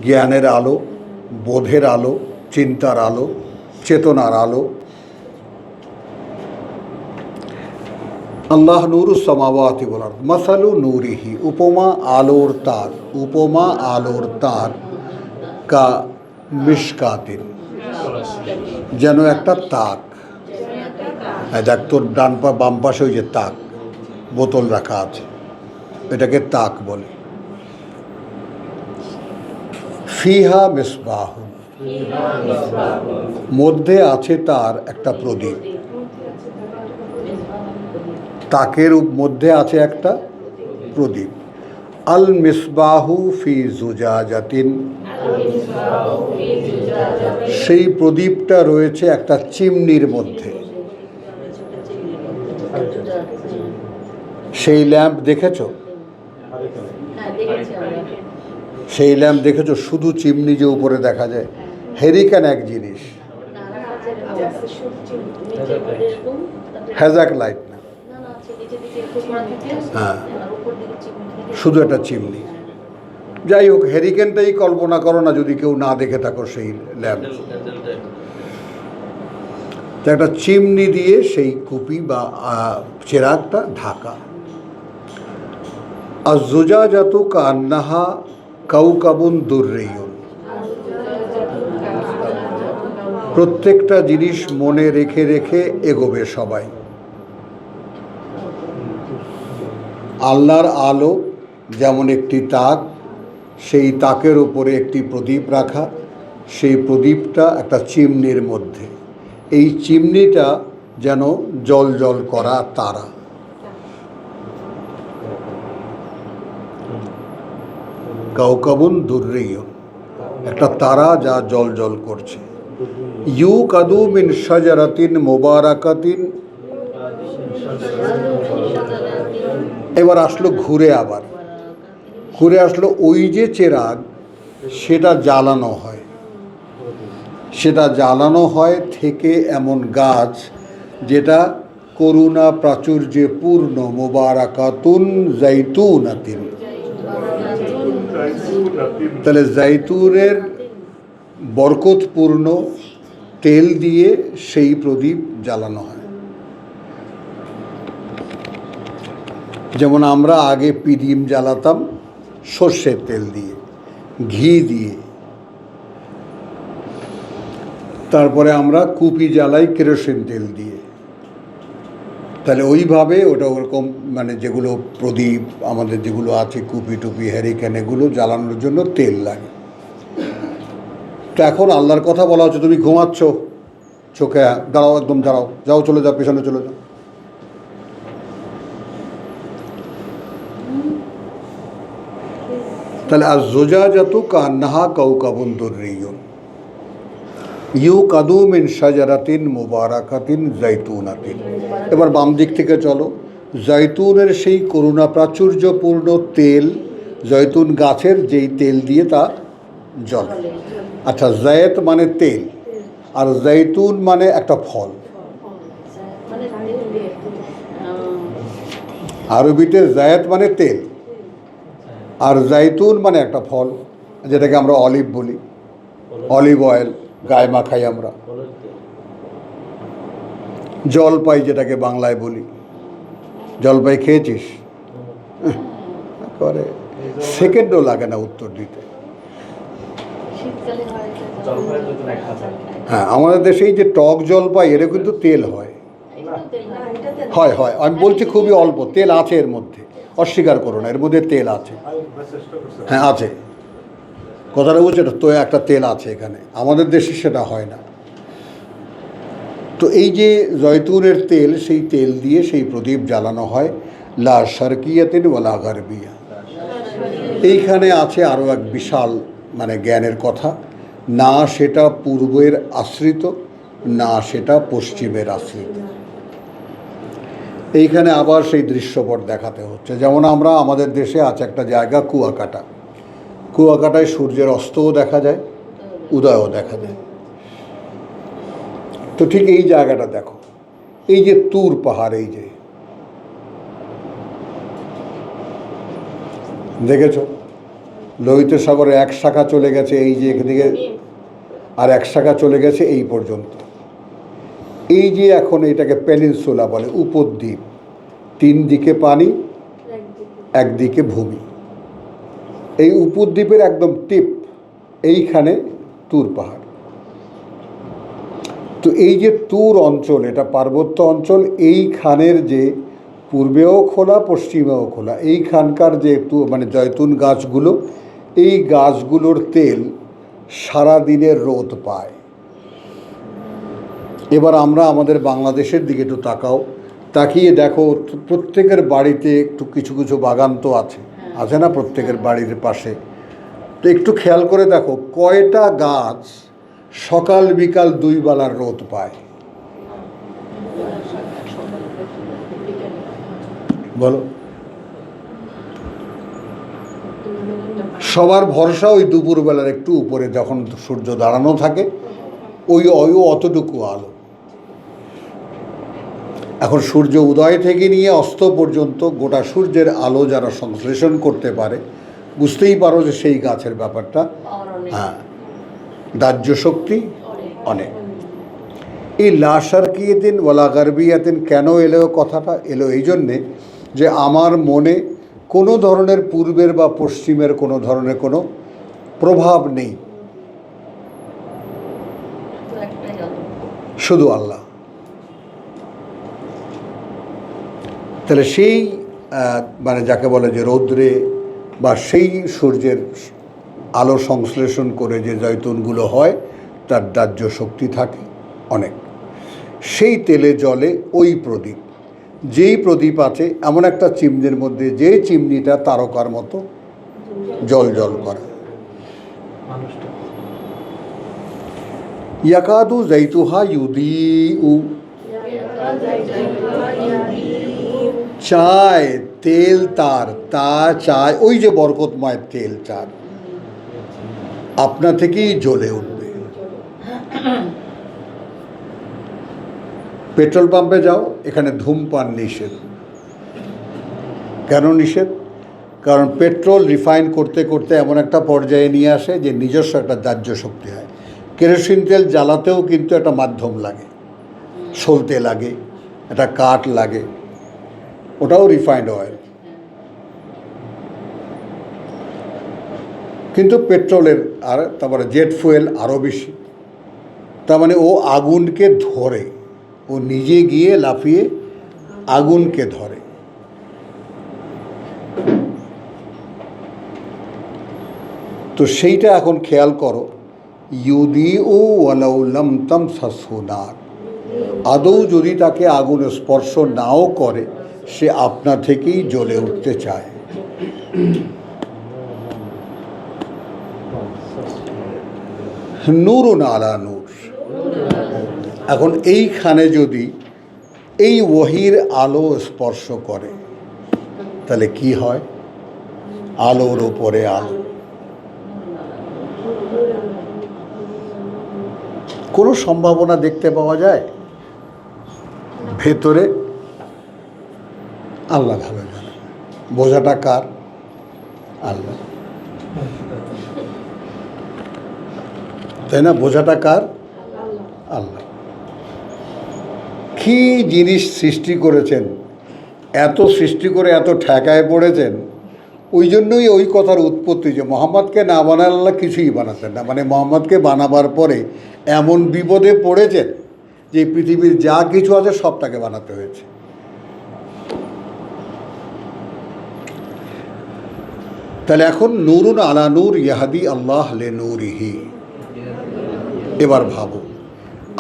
S1: জ্ঞানের আলো, বোধের আলো, চিন্তার আলো, চেতনার আলো। আল্লাহ নূরুস সামাওয়াতি ওয়াল আরদ মাসালু নূরিহি, উপমা আলোর তার, উপমা আলোর তার কা মিশকাতিন, যেন একটা তাক। দেখ তোর ডান পা বাম পাশে ওই যে তাক, বোতল রাখা আছে, এটাকে তাক বলে। ফিহা মিসবাহ, মধ্যে আছে তার একটা প্রদীপ। তাকের মধ্যে আছে একটা প্রদীপ। আল মিসবাহু ফি জুজাজাতিন, সেই প্রদীপটা রয়েছে একটা চিমনির মধ্যে। সেই ল্যাম্প দেখেছো? সেই ল্যাম্প দেখেছো? শুধু চিমনি যে উপরে দেখা যায়। হেরিকেন এক জিনিস, হ্যাজাক লাইট না, হ্যাঁ, শুধু একটা চিমনি। যাই হোক, হেরিকেনটাই কল্পনা করো না যদি কেউ না দেখে থাকো সেই ল্যাম্প। একটা চিমনি দিয়ে সেই কুপি বা চেরাগটা ঢাকা। আর জুজাজাতু কান্নাহা কাউকাবুন দুররিয়ুন, প্রত্যেকটা জিনিস মনে রেখে রেখে এগোবে সবাই। আল্লাহর আলো যেমন একটি তাক, সেই তাকের উপরে একটি প্রদীপ রাখা, সেই প্রদীপটা একটা চিমনির মধ্যে। এই চিমনিটা যেন জল জল করা তারা। কাউকাবুন দুররিয়ুন, একটা তারা যা জল জল করছে। ইউ কাদু মিন শাজারাতিন মুবারাকাতিন, এবার আসলো ঘুরে, আবার ঘুরে আসলো ওই যে চেরাগ, সেটা জ্বালানো হয়, সেটা জ্বালানো হয় থেকে এমন গাছ যেটা করুণা প্রাচুর্যে পূর্ণ, মুবারাকাতুন জাইতুনাতিন। তাহলে জাইতুনের বরকতপূর্ণ তেল দিয়ে সেই প্রদীপ জ্বালানো হয়। যেমন আমরা আগে পিডিম জ্বালাতাম সর্ষের তেল দিয়ে, ঘি দিয়ে, তারপরে আমরা কুপি জ্বালাই কেরোসিন তেল দিয়ে। তাহলে ওইভাবে ওটা ওরকম, মানে যেগুলো প্রদীপ আমাদের যেগুলো আছে, কুপি টুপি হ্যারিকেন, এগুলো জ্বালানোর জন্য তেল লাগে। তো এখন আল্লাহর কথা বলা হচ্ছে, তুমি ঘুমাচ্ছ, চোখে দাঁড়াও, একদম দাঁড়াও, যাও, চলে যাও, পেছনে চলে যাও। তাহলে আর জুজাজাতু কান্নাহা কাউকাবুন দুররিয়ুন ইউকাদু মিন শাজারাতিন মুবারাকাতিন জাইতুনাতিন। এবার বাম দিক থেকে চলো। জৈতুনের সেই করুণা প্রাচুর্যপূর্ণ তেল, জৈতুন গাছের যেই তেল দিয়ে তা জ্বলে। আচ্ছা, জায়েত মানে তেল, আর জৈতুন মানে একটা ফল। আরবিতে জায়েত মানে তেল, আর জাইতুন মানে একটা ফল, যেটাকে আমরা অলিভ বলি, অলিভ অয়েল গায়ে মাখাই আমরা। জলপাই যেটাকে বাংলায় বলি, জলপাই খেয়েছিস? করে সেকেন্ডও লাগে না উত্তর দিতে। হ্যাঁ, আমাদের দেশে এই যে টক জলপাই, এর কিন্তু তেল হয়। হয় হয়, আমি বলছি খুবই অল্প তেল আছে এর মধ্যে, অস্বীকার করো না, এর মধ্যে তেল আছে। হ্যাঁ আছে, কথাটা বুঝছে, তো একটা তেল আছে এখানে, আমাদের দেশে সেটা হয় না। তো এই যে জয়তুনের তেল, সেই তেল দিয়ে সেই প্রদীপ জ্বালানো হয়। লা শারকিয়াতিন ওয়ালা গারবিয়া। এইখানে আছে আরও এক বিশাল জ্ঞানের কথা, না সেটা পূর্বের আশ্রিত, না সেটা পশ্চিমের আশ্রিত। এইখানে আবার সেই দৃশ্যপট দেখাতে হচ্ছে। যেমন আমাদের দেশে আছে একটা জায়গা কুয়াকাটা, কুয়াকাটায় সূর্যের অস্তও দেখা যায়, উদয়ও দেখা যায়। তো ঠিক এই জায়গাটা দেখো, এই যে তুর পাহাড়, এই যে দেখেছ, লোহিত সাগরে এক শাখা চলে গেছে এই যে এদিকে, আর এক শাখা চলে গেছে এই পর্যন্ত। এই যে এখন এটাকে পেনিনসুলা বলে, উপদ্বীপ, 3 দিকে পানি, একদিকে ভূমি। এই উপদ্বীপের একদম টিপ এইখানে তুর পাহাড়। তো এই যে তুর অঞ্চল, এটা পার্বত্য অঞ্চল, এইখানের যে পূর্বেও খোলা পশ্চিমেও খোলা, এইখানকার যে জয়তুন গাছগুলো, এই গাছগুলোর তেল সারা দিনের রোদ পায়। এবার আমাদের বাংলাদেশের দিকে একটু তাকাও, তাকিয়ে দেখো, প্রত্যেকের বাড়িতে একটু কিছু কিছু বাগান তো আছে, আছে না প্রত্যেকের বাড়ির পাশে? তো একটু খেয়াল করে দেখো, কয়টা গাছ সকাল বিকাল 2 বেলার রোদ পায়? বলো। সবার ভরসা ওই দুপুরবেলার একটু উপরে যখন সূর্য দাঁড়ানো থাকে, ওই অতটুকু আলো। এখন সূর্য উদয় থেকে নিয়ে অস্ত পর্যন্ত গোটা সূর্যের আলো যারা সংশ্লেষণ করতে পারে, বুঝতেই পারো যে সেই গাছের ব্যাপারটা, হ্যাঁ, দাহ্য শক্তি অনেক। এই লা শারকিয়াতিন ওয়ালা গারবিয়াতিন কেন এলো কথাটা? এলো এই জন্যে যে আমার মনে কোনো ধরনের পূর্বের বা পশ্চিমের কোনো ধরনের কোনো প্রভাব নেই, শুধু আল্লাহ। তাহলে সেই যাকে বলে যে রৌদ্রে বা সেই সূর্যের আলো সংশ্লেষণ করে যে জয়তুনগুলো হয়, তার দাহ্য শক্তি থাকে অনেক। সেই তেলে জলে ওই প্রদীপ, যেই প্রদীপ আছে এমন একটা চিমনির মধ্যে, যে চিমনিটা তারকার মতো জল জল করে। ইয়াকাদু জাইতুহা ইউদিউ, চায় তেল তা চায়, ওই যে বরকতময় তেল চায় আপনা থেকেই জ্বলে উঠবে। পেট্রোল পাম্পে যাও, এখানে ধূমপান নিষেধ। কেন নিষেধ? কারণ পেট্রোল রিফাইন করতে করতে এমন একটা পর্যায়ে নিয়ে আসে যে নিজস্ব একটা দাহ্য শক্তি হয়। কেরোসিন তেল জ্বালাতেও কিন্তু একটা মাধ্যম লাগে, সলতে লাগে, একটা কাঠ লাগে, ওটাও রিফাইন্ড অয়েল। কিন্তু পেট্রোলের আর তারপরে জেট ফুয়েল আরও বেশি। তার ও আগুনকে ধরে, ও নিজে গিয়ে লাফিয়ে আগুনকে ধরে। তো সেইটা এখন খেয়াল করো, ইউদিউ ওয়ালাউ লাম তামসাসহু নার, আদৌ যদি তাকে আগুন স্পর্শ নাও করে, সে আপনা থেকেই জ্বলে উঠতে চায়। নূরুন আলা নূর। এখন এইখানে যদি এই ওহির আলো স্পর্শ করে, তাহলে কি হয়? আলোর উপরে আলো। কোনো সম্ভাবনা দেখতে পাওয়া যায় ভেতরে? আল্লাহ ভালো জানে। বোঝাটা কার? আল্লাহ, তাই না? বোঝাটা কার? আল্লাহ। কি জিনিস সৃষ্টি করেছেন, এত সৃষ্টি করে এত ঠেকায় পড়েছেন। ওই জন্যই ওই কথার উৎপত্তি যে মোহাম্মদকে না বানালে আল্লাহ কিছুই বানাতেন না। মোহাম্মদকে বানাবার পরে এমন বিপদে পড়েছেন যে পৃথিবীর যা কিছু আছে সব তাকে বানাতে হয়েছে। তাহলে এখন নূরুন আলা নূর ইয়াহাদি আল্লাহ লে নূরিহি। এবার ভাবো,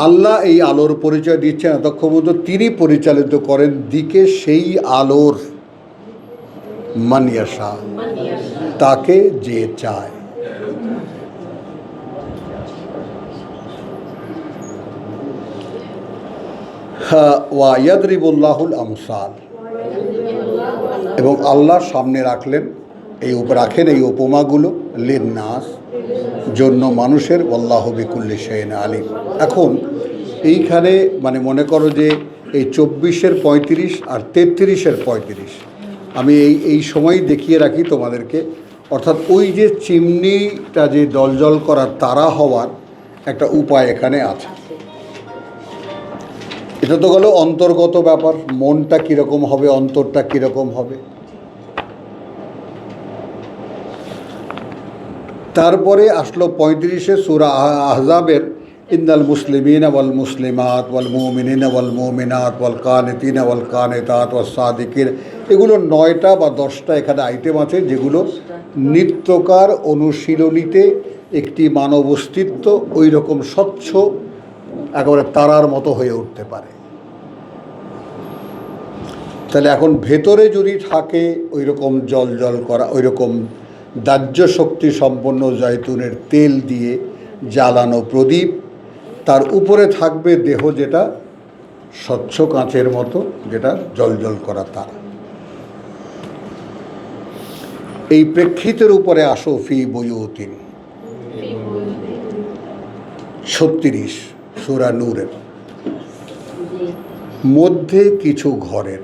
S1: আল্লাহ এই আলোর পরিচয় দিচ্ছেন এতক্ষণ পর্যন্ত, তিনি পরিচালিত করেন দিকে সেই আলোর, মান ইয়াশা, তাকে যে চায়। ওয়া ইয়াদরিবুল্লাহুল আমসাল, এবং আল্লাহ সামনে রাখলেন রাখেন এই উপমাগুলো লিন্নাস, জন্য মানুষের, আল্লাহু বিকুল্লি শাইইন আলিম। এখন এইখানে মানে মনে করো যে এই 24-এর 35 আর 33-এর 35 আমি এই সময় দেখিয়ে রাখি তোমাদেরকে। অর্থাৎ ওই যে চিমনিটা যে জলজল করার তারা হওয়ার একটা উপায় এখানে আছে। এটা তো গেল অন্তর্গত ব্যাপার, মনটা কীরকম হবে, অন্তরটা কীরকম হবে। তারপরে আসলো 35-এ সূরা আহজাবের ইন্নাল মুসলিমিনা ওয়াল মুসলিমাত ওয়াল মুমিনিনা ওয়াল মুমিনাত ওয়াল কানিতিনা ওয়াল কানিতাত ওয়াস সাদিকিন। এগুলো 9টা বা 10টা এখানে আইটেম আছে, যেগুলো নিত্যকার অনুশীলনীতে একটি মানব অস্তিত্ব ওই রকম স্বচ্ছ একেবারে তারার মতো হয়ে উঠতে পারে। তাহলে এখন ভেতরে যদি থাকে ওই রকম জল করা, ওই রকম দাহ্য শক্তি সম্পন্ন জয়তুনের তেল দিয়ে জ্বালানো প্রদীপ, তার উপরে থাকবে দেহ যেটা স্বচ্ছ কাঁচের মতো, যেটা জল করা তারা। এই প্রেক্ষিতের উপরে আসো ফি বুয়ুতিন 36 সূরা নূরের মধ্যে কিছু ঘরের।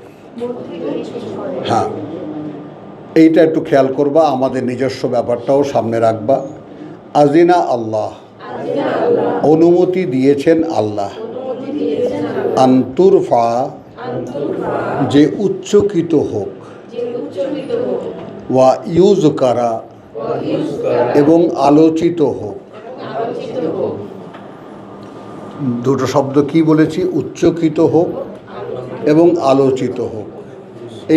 S1: হ্যাঁ, এইটা একটু খেয়াল করবা, আমাদের নিজস্ব ব্যাপারটাও সামনে রাখবা। আজিনা আল্লাহ, অনুমতি দিয়েছেন আল্লাহ, আন্তুরফা, যে উচ্চকিত হোক, ওয়া ইউজকারা, এবং আলোচিত হোক। দুটো শব্দ কি বলেছি? উচ্চকিত হোক এবং আলোচিত হোক।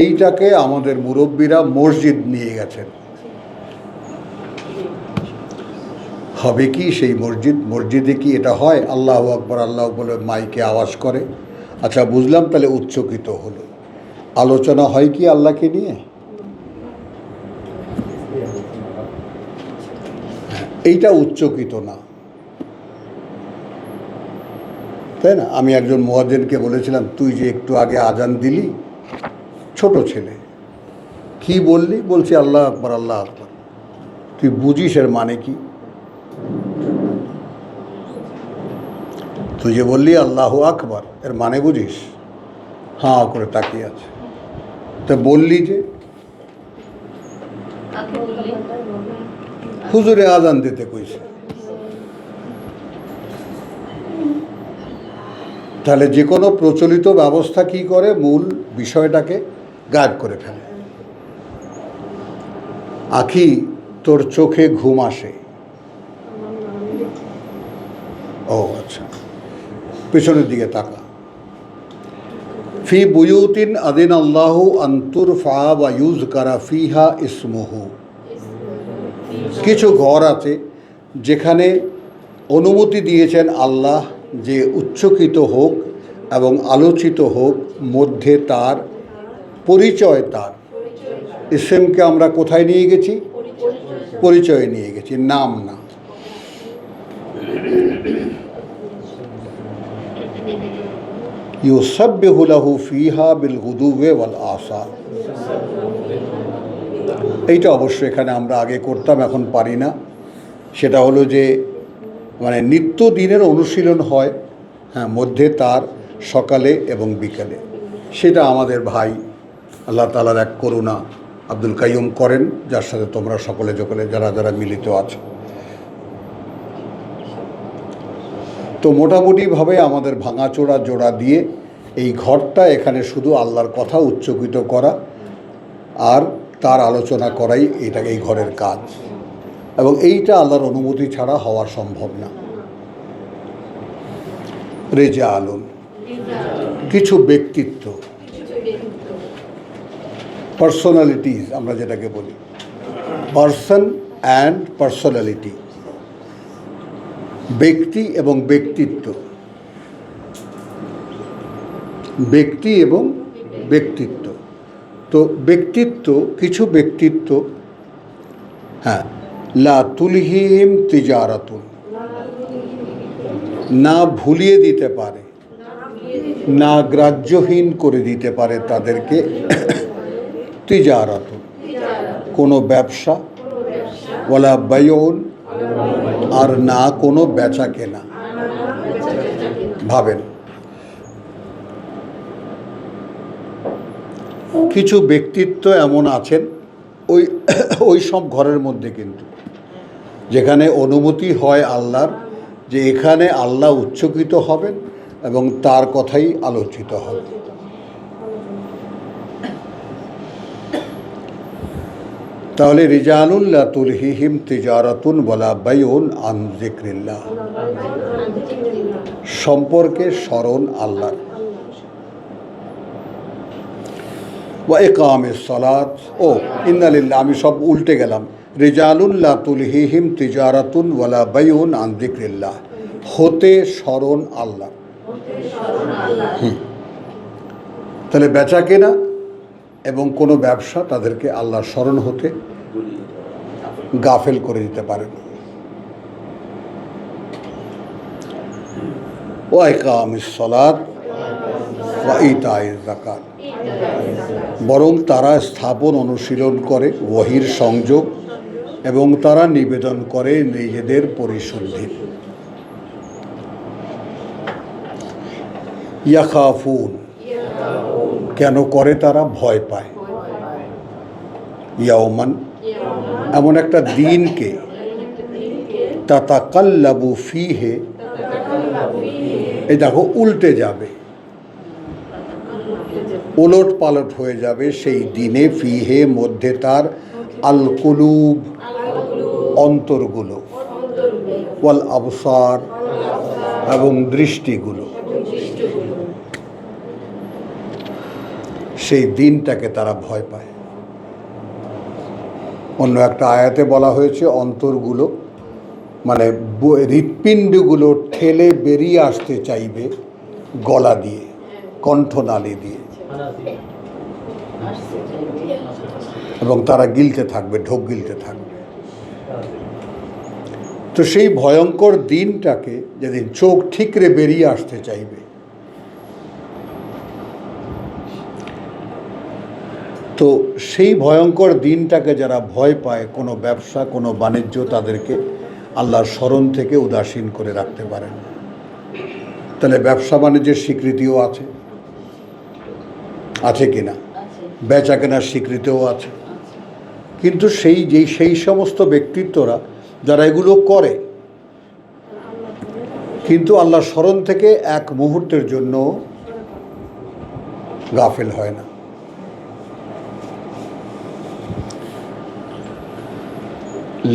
S1: এইটাকে আমাদের মুরব্বীরা মসজিদ নিয়ে গেছেন। হবে কি সেই মসজিদে কি এটা হয় আল্লাহু আকবার আল্লাহ বলে মাইকে আওয়াজ করে? আচ্ছা, বুঝলাম, তাহলে উচ্চকিত হলো। আলোচনা হয় কি আল্লাহকে নিয়ে? এইটা উচ্চকিত না, তাই না? আমি একজন মুয়াজ্জিনকে বলেছিলাম, তুই যে একটু আগে আজান দিলি, ছোট ছেলে, কি বললি? বলছি আল্লাহ আকবার আল্লাহ আকবার। তুই বুঝিস এর মানে কি? তুই যে বললি আল্লাহু আকবার, এর মানে বুঝিস? হাঁ করে তাকিয়ে আছে। তা বললি যে হুজুরে আজান দিতে কইছে, তাহলে যে কোনো প্রচলিত ব্যবস্থা কি করে? মূল বিষয়টাকে গায়েব করে ফেলে। আখি, তোর চোখে ঘুম আসে? ও আচ্ছা, পেছনের দিকে তাকা। ফি বুয়ুতিন আদিন আল্লাহু আন্তুরফা ওয়া ইউযকারা ফিহা ইসমুহু, কিছু ঘর আছে যেখানে অনুমতি দিয়েছেন আল্লাহ যে উচ্চকিত হোক এবং আলোচিত হোক, মধ্যে তার পরিচয়, তার ইসেমকে আমরা কোথায় নিয়ে গেছি? পরিচয় নিয়ে গেছি, নাম না। ইউসাব্বিহু লাহু ফিহা বিল গুদুওয়ি ওয়াল আসাল। এইটা অবশ্য এখানে আমরা আগে করতাম, এখন পারি না। সেটা হলো যে মানে নিত্যদিনের অনুশীলন হয়, হ্যাঁ, মধ্যে তার সকালে এবং বিকালে। সেটা আমাদের ভাই আল্লাহ তাআলার এক করুণা আব্দুল কাইয়ুম করেন, যার সাথে তোমরা সকলে যারা মিলিত আছো। তো মোটামুটিভাবে আমাদের ভাঙাচোরা জোড়া দিয়ে এই ঘরটা, এখানে শুধু আল্লাহর কথা উচ্চকিত করা আর তার আলোচনা করাই এই ঘরের কাজ, এবং এইটা আল্লাহর অনুমতি ছাড়া হওয়া সম্ভব না। রিজালুন, কিছু ব্যক্তিত্ব, পার্সোনালিটিস আমরা যেটাকে বলি, পার্সন অ্যান্ড পার্সোনালিটি, ব্যক্তি এবং ব্যক্তিত্ব, ব্যক্তি এবং ব্যক্তিত্ব। তো ব্যক্তিত্ব, কিছু ব্যক্তিত্ব, হ্যাঁ, লা তুলহিহিম তিজারাতুন, না ভুলিয়ে দিতে পারে, না গ্রাহ্যহীন করে দিতে পারে তাদেরকে তিজারাতুন, কোনো ব্যবসা, ওয়ালা বায়উন, আর না কোনো বেচা কেনা। ভাবেন, কিছু ব্যক্তিত্ব এমন আছেন ওই ওই সব ঘরের মধ্যে কিন্তু যেখানে অনুমতি হয় আল্লাহর যে এখানে আল্লাহ উচ্চকিত হবেন এবং তার কথাই আলোচিত হবে। তাহলে রিজালুন লা তুলহিহিম তিজারাতুন ওয়ালা বাইউন আন যিকরিল্লাহ, সম্পর্কে স্মরণ আল্লাহর, ওয়া ইকামিস সালাত, ও ইন্না লিল্লাহ, আমি সব উল্টে গেলাম। রিজালুন লা তুলহিহিম তিজারাতুন ওয়ালা বাইউন আন যিকরিল্লাহ, হতে স্মরণ আল্লাহ। তাহলে বেচা কেনা এবং কোনো ব্যবসা তাদেরকে আল্লাহর স্মরণ হতে গাফেল করে দিতে পারে না। ওয়া ইকামিস সালাত ওয়া ইতাইজ যাকাত, বরং তারা স্থাপন অনুশীলন করে ওয়াহির সংযোগ এবং তারা নিবেদন করে নিজেদের পরিশুদ্ধি। ইয়াখাফুন, কেন করে তারা? ভয় পায়। ইয়াওমান, এমন একটা দিনকে, তাতাকাল্লাবু ফিহে, এই দেখো উল্টে যাবে, ওলট পালট হয়ে যাবে সেই দিনে, ফিহে মধ্যে তার, আল কুলুব অন্তরগুলো, ওয়াল আবসার এবং দৃষ্টিগুলো। সেই দিনটাকে তারা ভয় পায়। অন্য একটা আয়াতে বলা হয়েছে অন্তরগুলো মানে হৃৎপিণ্ডগুলো ঠেলে বেরিয়ে আসতে চাইবে গলা দিয়ে, কণ্ঠনালী দিয়ে, এবং তারা গিলতে থাকবে, ঢোক গিলতে থাকবে। তো সেই ভয়ঙ্কর দিনটাকে যেদিন চোখ ঠিকরে বেরিয়ে আসতে চাইবে, তো সেই ভয়ঙ্কর দিনটাকে যারা ভয় পায়, কোনো ব্যবসা, কোনো বাণিজ্য তাদেরকে আল্লাহর স্মরণ থেকে উদাসীন করে রাখতে পারে না। তাহলে ব্যবসা বাণিজ্যের স্বীকৃতিও আছে, আছে কি না? বেচা কেনার স্বীকৃতিও আছে। কিন্তু সেই সমস্ত ব্যক্তিত্বরা যারা এগুলো করে কিন্তু আল্লাহর স্মরণ থেকে এক মুহূর্তের জন্য গাফেল হয় না।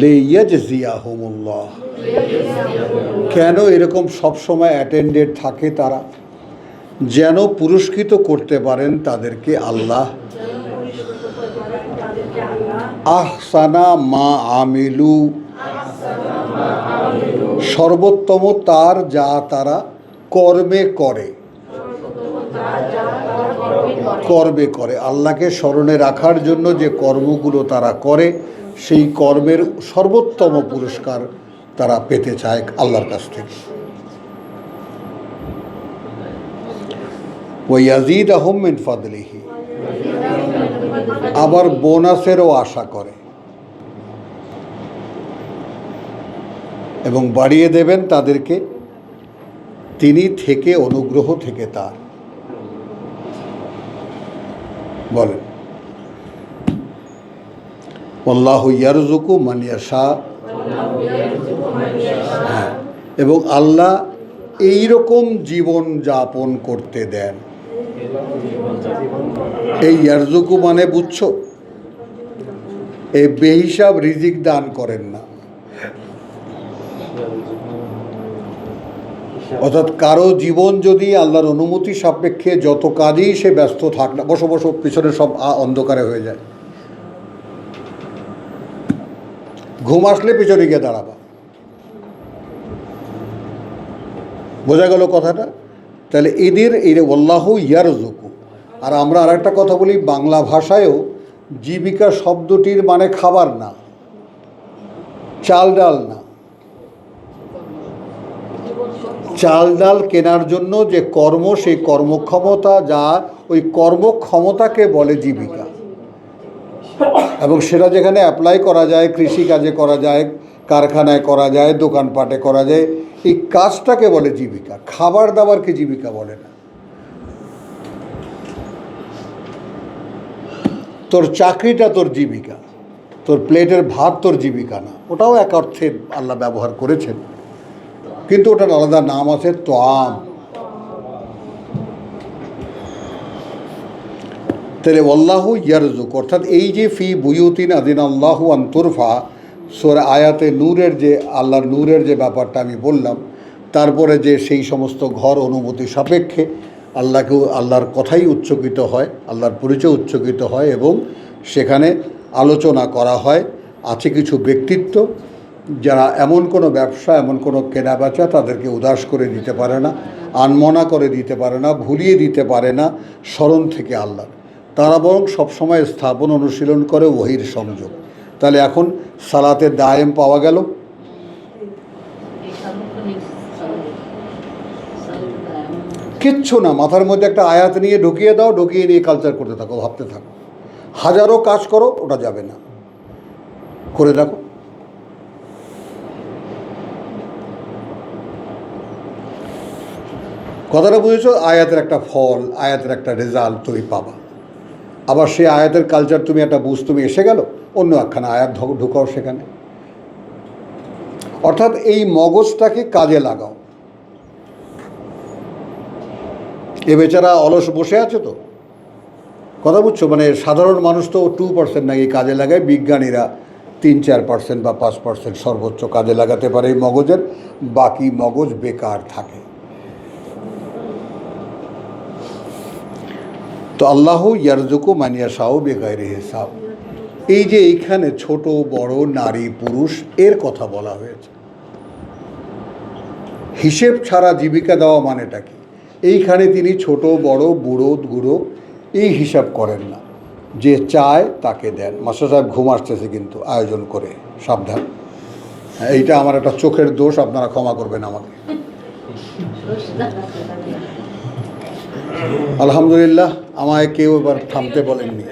S1: লিয়াজজিয়াহুমুল্লাহ, কেন এরকম সবসময় অ্যাটেন্ডেড থাকে তারা? যেন পুরস্কৃত করতে পারেন তাদেরকে আল্লাহ, আহসানা মা আমিলু, সর্বোত্তম তার যা তারা কর্মে করে, কর্মে করে। আল্লাহকে স্মরণে রাখার জন্য যে কর্মগুলো তারা করে, সেই কর্মের সর্বোত্তম পুরস্কার তারা পেতে চায় আল্লাহর কাছ থেকে। ওয়াজিদাহুম মিন ফাদলিহি, আবার বোনাসেরও আশা করে এবং বাড়িয়ে দেবেন তাদেরকে তিনি থেকে, অনুগ্রহ থেকে তার। বলেন, আল্লাহু ইয়ারযুকু মান ইয়াশা, হ্যাঁ, এবং আল্লাহ এইরকম জীবন যাপন করতে দেন। এই ইয়ারযুকু মানে বুঝছো, এই বেহিসাব রিজিক দান করেন না। অর্থাৎ কারো জীবন যদি আল্লাহর অনুমতি সাপেক্ষে যত কাজেই সে ব্যস্ত থাক না, বসো বসো, পিছনে সব অন্ধকারে হয়ে যায়, ঘুম আসলে পেছনে গিয়ে দাঁড়াবা। বোঝা গেল কথাটা? তাহলে এদের এই আল্লাহু ইয়ারযুকু। আর আমরা আর একটা কথা বলি, বাংলা ভাষায়ও জীবিকা শব্দটির মানে খাবার না, চাল ডাল না। চাল ডাল কেনার জন্য যে কর্ম, সেই কর্মক্ষমতা, যা ওই কর্মক্ষমতাকে বলে জীবিকা। এবং সেটা যেখানে অ্যাপ্লাই করা যায়, কৃষিকাজে করা যায়, কারখানায় করা যায়, দোকানপাটে করা যায়, এই কাজটাকে বলে জীবিকা। খাবার দাবারকে জীবিকা বলে না। তোর চাকরিটা তোর জীবিকা, তোর প্লেটের ভাত তোর জীবিকা না। ওটাও এক অর্থে আল্লাহ ব্যবহার করেছেন, কিন্তু ওটার আলাদা নাম আছে, তোয়াম। তাহলে আল্লাহু ইয়ারযুক, অর্থাৎ এই যে ফি বুয়ুতিন আযিনাল্লাহু আন তুরফা, সূরা আয়াতে নূরের যে আল্লাহর নূরের যে ব্যাপারটা আমি বললাম, তারপরে যে সেই সমস্ত ঘর অনুমতি সাপেক্ষে আল্লাহর কথাই উচ্চকিত হয়, আল্লাহর পরিচয় উচ্চকিত হয়, এবং সেখানে আলোচনা করা হয়। আছে কিছু ব্যক্তিত্ব যারা এমন কোনো ব্যবসা, এমন কোনো কেনাবেচা তাদেরকে উদাস করে দিতে পারে না, আনমনা করে দিতে পারে না, ভুলিয়ে দিতে পারে না স্মরণ থেকে আল্লাহ। তারা বরং সবসময় স্থাপন অনুশীলন করে ওহির সংযোগ। তাহলে এখন সালাতের দায়েম পাওয়া গেল। কিচ্ছু না, মাথার মধ্যে একটা আয়াত নিয়ে ঢুকিয়ে দাও, ঢুকিয়ে নিয়ে কালচার করতে থাকো, ভাবতে থাকো। হাজারো কাজ করো, ওটা যাবে না, করে দেখো। কথাটা বুঝেছো? আয়াতের একটা ফল, আয়াতের একটা রেজাল্ট তুমি পাবা। আবার সেই আয়াতের কালচার তুমি একটা তুমি এসে গেল, অন্য একখানা আয়াত ঢুকাও সেখানে। অর্থাৎ এই মগজটাকে কাজে লাগাও। এ বেচারা অলস বসে আছে তো, কথা বুঝছো? মানে সাধারণ মানুষ তো 2% নাকি কাজে লাগায়, বিজ্ঞানীরা 3-4% বা 5% সর্বোচ্চ কাজে লাগাতে পারে এই মগজের, বাকি মগজ বেকার থাকে। তো আল্লাহু ইয়ারযুকু মান ইয়াশাউ বিগাইরি হিসাব। এই যে এইখানে ছোট বড়, নারী পুরুষ এর কথা বলা হয়েছে, হিসেব ছাড়া জীবিকা দেওয়া মানেটা কি? এইখানে তিনি ছোট বড়, বুড়ো গুড়ো এই হিসাব করেন না, যে চায় তাকে দেন। মাস্টার সাহেব ঘুম আসতেছে কিন্তু, আয়োজন করে সাবধান। এইটা আমার একটা চোখের দোষ, আপনারা ক্ষমা করবেন আমাকে। আলহামদুলিল্লাহ, আমায় কেউ এবার থামতে বলেননি।